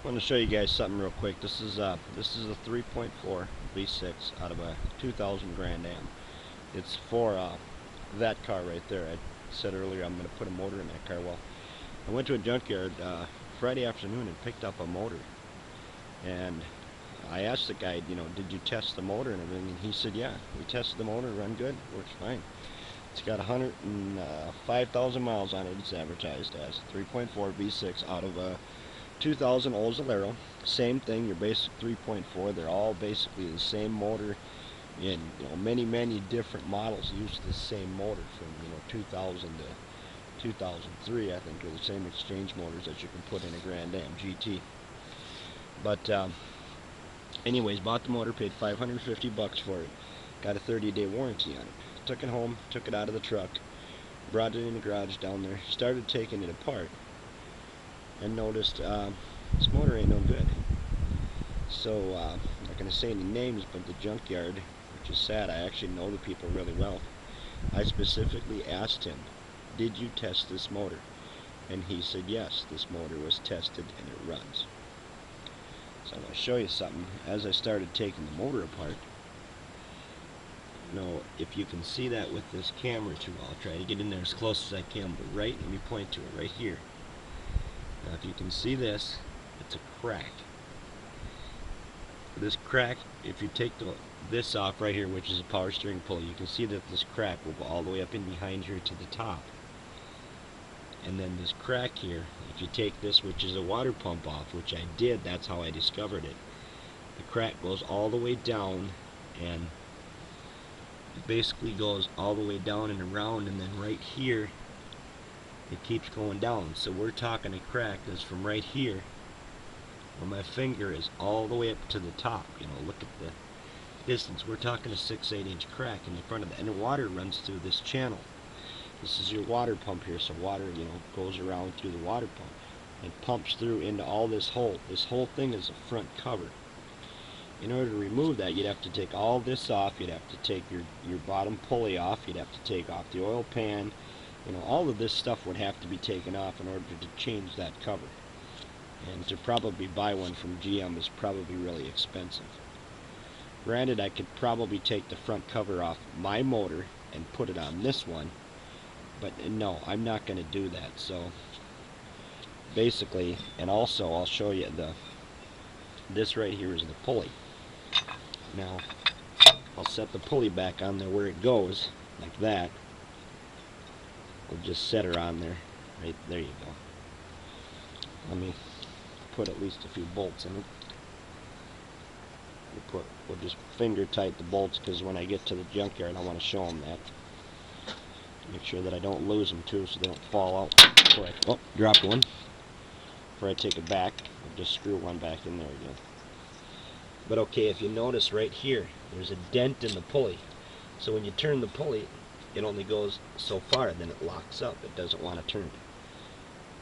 I want to show you guys something real quick. This is a 3.4 V6 out of a 2000 Grand Am. It's for that car right there. I said earlier I'm going to put a motor in that car. Well, I went to a junkyard Friday afternoon and picked up a motor. And I asked the guy, did you test the motor and everything? And he said, yeah, we tested the motor, run good, works fine. It's got 105,000 miles on it. It's advertised as 3.4 V6 out of a 2000 Olds-Alero. Same thing, your basic 3.4. They're all basically the same motor in many different models use the same motor from 2000 to 2003. I think are the same exchange motors that you can put in a Grand Am GT. But anyways, bought the motor, paid $550 for it. Got a 30-day warranty on it. Took it home, took it out of the truck, brought it in the garage down there, started taking it apart, and noticed this motor ain't no good. So I'm not going to say any names, but the junkyard, which is sad, I actually know the people really well. I specifically asked him, did you test this motor? And he said yes, this motor was tested and it runs. So I'm going to show you something. As I started taking the motor apart, if you can see that with this camera too, I'll try to get in there as close as I can, but let me point to it right here. Now if you can see this, it's a crack. This crack, if you take this off right here, which is a power steering pulley, you can see that this crack will go all the way up in behind here to the top. And then this crack here, if you take this, which is a water pump, off, which I did, that's how I discovered it. The crack goes all the way down and basically goes all the way down and around, and then right here it keeps going down. So we're talking a crack that's from right here where my finger is all the way up to the top. Look at the distance. We're talking a 6-8 inch crack in the front of that, and the water runs through this channel. This is your water pump here, so water goes around through the water pump and pumps through into all this hole. This whole thing is a front cover. In order to remove that, you'd have to take all this off. You'd have to take your bottom pulley off. You'd have to take off the oil pan. All of this stuff would have to be taken off in order to change that cover. And to probably buy one from GM is probably really expensive. Granted, I could probably take the front cover off my motor and put it on this one, but no, I'm not going to do that. So basically, and also I'll show you this right here is the pulley. Now I'll set the pulley back on there where it goes, like that. We'll just set her on there. Right there you go. Let me put at least a few bolts in it. We'll just finger tight the bolts, because when I get to the junkyard I want to show them that. Make sure that I don't lose them too, so they don't fall out. Dropped one. Before I take it back, I'll just screw one back in there again. But okay, if you notice right here, there's a dent in the pulley. So when you turn the pulley, it only goes so far, then it locks up. It doesn't want to turn.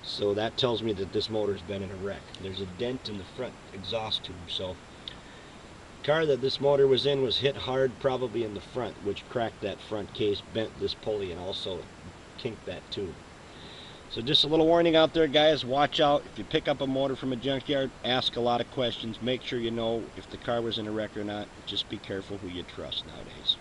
So that tells me that this motor's been in a wreck. There's a dent in the front exhaust tube. So the car that this motor was in was hit hard, probably in the front, which cracked that front case, bent this pulley, and also kinked that tube. So just a little warning out there, guys. Watch out. If you pick up a motor from a junkyard, ask a lot of questions. Make sure you know if the car was in a wreck or not. Just be careful who you trust nowadays.